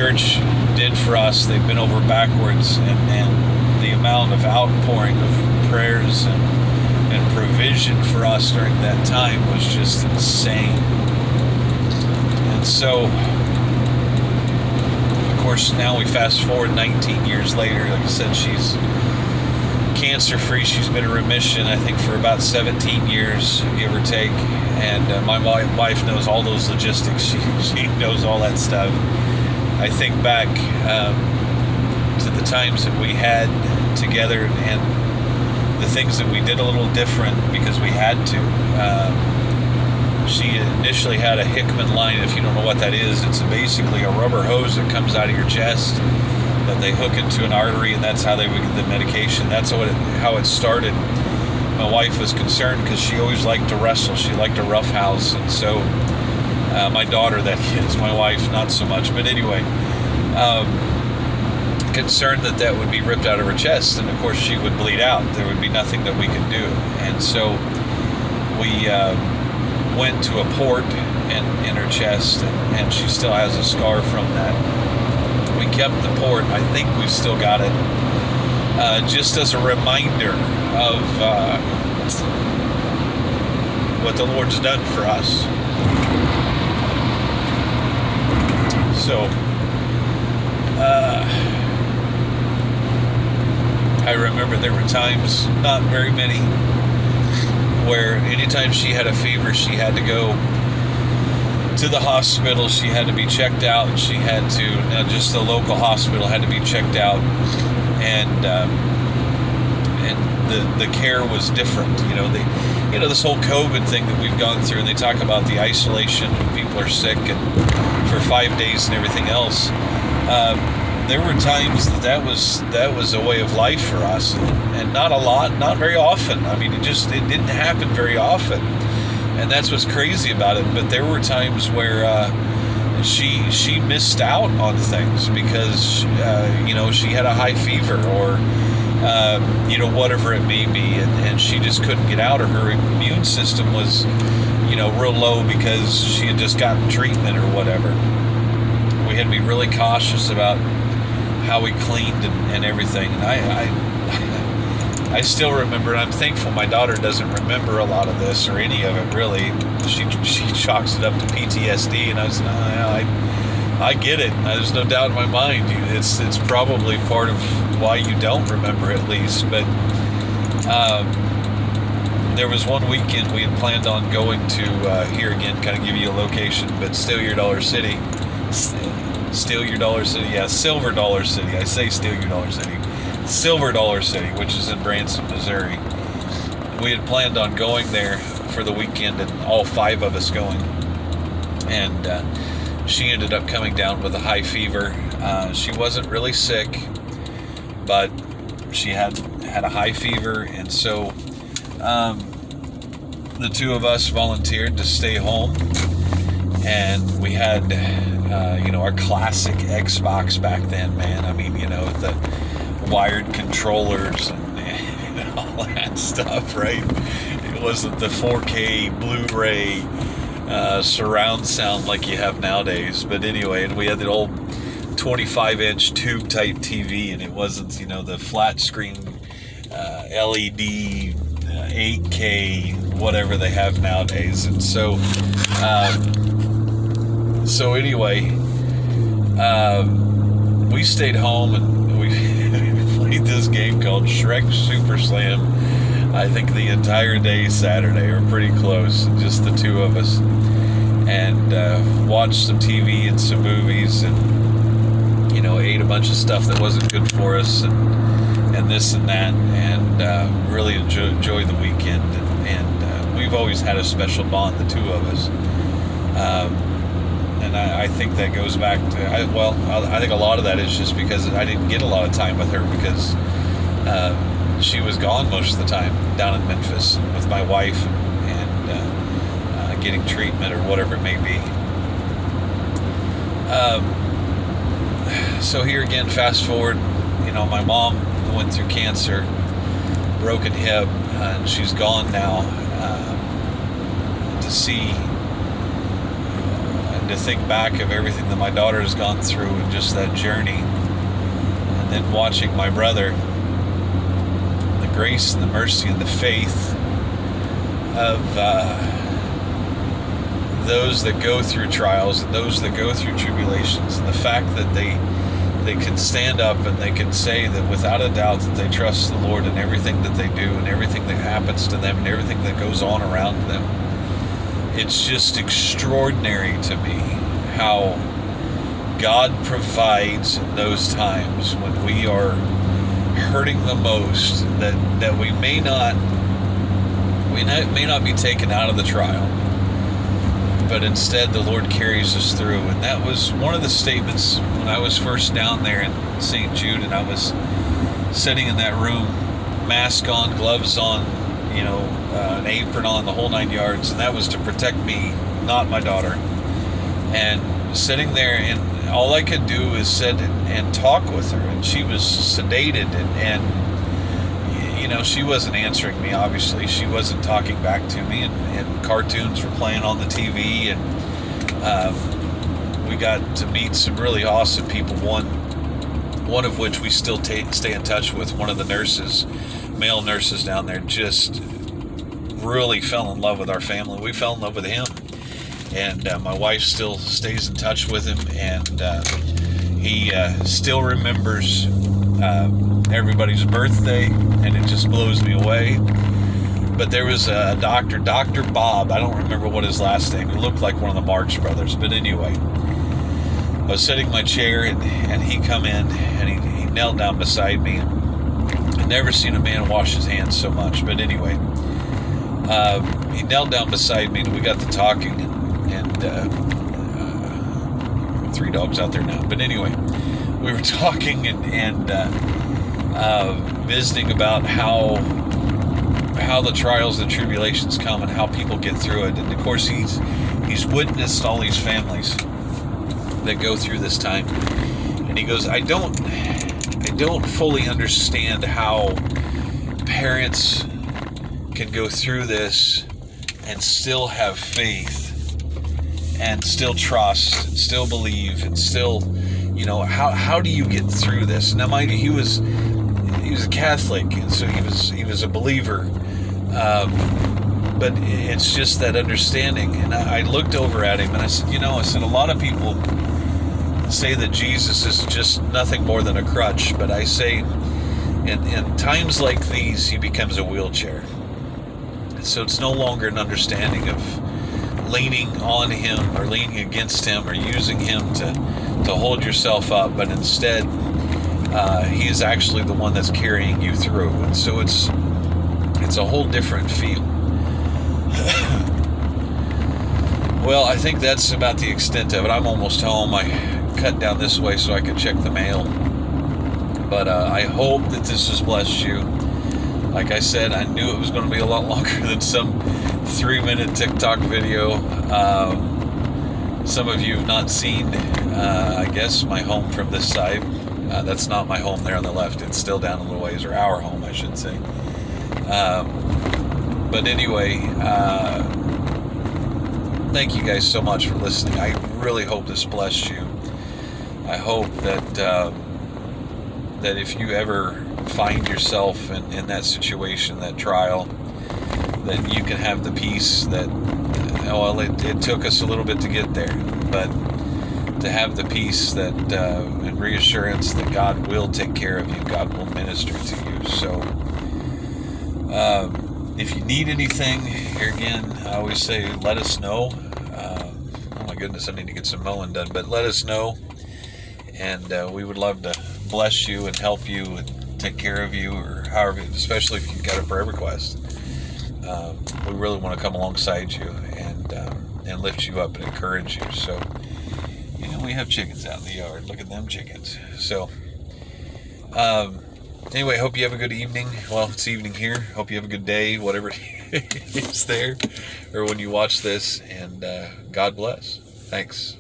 church did for us, they bent over backwards, and the amount of outpouring of prayers and provision for us during that time was just insane. And so, of course, now we fast forward 19 years later. Like I said, she's cancer-free. She's been in remission, I think, for about 17 years, give or take. And my wife knows all those logistics. She knows all that stuff. I think back to the times that we had together and the things that we did a little different because we had to. She initially had a Hickman line. If you don't know what that is, it's basically a rubber hose that comes out of your chest that they hook into an artery, and that's how they would get the medication. That's how it started. My wife was concerned because she always liked to wrestle. She liked to roughhouse, and so my daughter, that is, my wife, not so much. But anyway, concerned that would be ripped out of her chest, and of course she would bleed out. There would be nothing that we could do, and so we went to a port in her chest, and she still has a scar from that. We kept the port. I think we've still got it, just as a reminder of what the Lord's done for us. So, I remember there were times, not very many, where anytime she had a fever, she had to go to the hospital. She had to be checked out. She had to, just the local hospital had to be checked out, and the care was different. This whole COVID thing that we've gone through, and they talk about the isolation when people are sick and for 5 days and everything else. There were times that was a way of life for us, and not a lot, not very often. I mean, it didn't happen very often. And that's what's crazy about it. But there were times where she missed out on things because she had a high fever or whatever it may be, and she just couldn't get out, or her immune system was real low because she had just gotten treatment or whatever. We had to be really cautious about how we cleaned and everything. And I still remember, and I'm thankful my daughter doesn't remember a lot of this or any of it really. She chalks it up to PTSD, and I get it. There's no doubt in my mind. It's probably part of why you don't remember, at least. But there was one weekend we had planned on going to, here again, kind of give you a location, but Steal Your Dollar City. Steal Your Dollar City, yeah, Silver Dollar City. I say Steal Your Dollar City. Silver Dollar City, which is in Branson, Missouri. We had planned on going there for the weekend, and all 5 of us going. And she ended up coming down with a high fever. She wasn't really sick, but she had a high fever, and so the 2 of us volunteered to stay home, and we had our classic Xbox back then, man. I mean, the wired controllers and all that stuff, right? It wasn't the 4K Blu-ray surround sound like you have nowadays. But anyway, and we had the old 25-inch tube-type TV, and it wasn't, the flat screen LED 8K, whatever they have nowadays. And so anyway, we stayed home, and we played this game called Shrek Super Slam, I think the entire day Saturday, or pretty close, just the 2 of us, and watched some TV and some movies, and ate a bunch of stuff that wasn't good for us, and this and that, and really enjoyed the weekend, and we've always had a special bond, the 2 of us. And I think that goes back to, I think a lot of that is just because I didn't get a lot of time with her, because she was gone most of the time down in Memphis with my wife and getting treatment or whatever it may be. So here again, fast forward, my mom went through cancer, broken hip, and she's gone now. To see to think back of everything that my daughter has gone through and just that journey, and then watching my brother, the grace and the mercy and the faith of those that go through trials and those that go through tribulations, and the fact that they can stand up and they can say that without a doubt that they trust the Lord in everything that they do and everything that happens to them and everything that goes on around them. It's just extraordinary to me how God provides in those times when we are hurting the most, that we may not be taken out of the trial, but instead the Lord carries us through. And that was one of the statements when I was first down there in St. Jude, and I was sitting in that room, mask on, gloves on, an apron on, the whole 9 yards, and that was to protect me, not my daughter. And sitting there, and all I could do is sit and talk with her, and she was sedated, and she wasn't answering me. Obviously, she wasn't talking back to me, and cartoons were playing on the TV, and we got to meet some really awesome people. One of which we still stay in touch with. One of the nurses, male nurses down there, just really fell in love with our family. We fell in love with him, and my wife still stays in touch with him, and he still remembers everybody's birthday, and it just blows me away. But there was a doctor, Dr. Bob, I don't remember what his last name, he looked like one of the Marx Brothers, but anyway, I was sitting in my chair, and he come in, and he knelt down beside me. I'd never seen a man wash his hands so much, but anyway, he knelt down beside me, and we got to talking, and 3 dogs out there now, but anyway, we were talking and visiting about how the trials and tribulations come and how people get through it. And of course, he's witnessed all these families that go through this time. And he goes, I don't fully understand how parents can go through this and still have faith and still trust and still believe and still, how do you get through this? Now, mind you, he was a Catholic, and so he was a believer, but it's just that understanding. And I looked over at him and I said, a lot of people say that Jesus is just nothing more than a crutch, but I say in times like these he becomes a wheelchair. So it's no longer an understanding of leaning on him or leaning against him or using him to hold yourself up, but instead he is actually the one that's carrying you through. And so it's a whole different feel. Well, I think that's about the extent of it. I'm almost home. I cut down this way so I could check the mail, but I hope that this has blessed you. Like I said, I knew it was going to be a lot longer than some 3-minute TikTok video. Some of you have not seen, I guess, my home from this side. That's not my home there on the left. It's still down a little ways, or our home, I should say. But anyway, thank you guys so much for listening. I really hope this blessed you. I hope that if you ever find yourself in that situation, that trial, that you can have the peace that, it took us a little bit to get there, but to have the peace that and reassurance that God will take care of you, God will minister to you. So if you need anything, here again, I always say, let us know. Oh my goodness, I need to get some mowing done, but let us know, and we would love to bless you and help you and take care of you, or however, especially if you've got a prayer request. We really want to come alongside you and lift you up and encourage you. So, we have chickens out in the yard. Look at them chickens. So, anyway, hope you have a good evening. Well, it's evening here. Hope you have a good day, whatever is there, or when you watch this. And God bless. Thanks.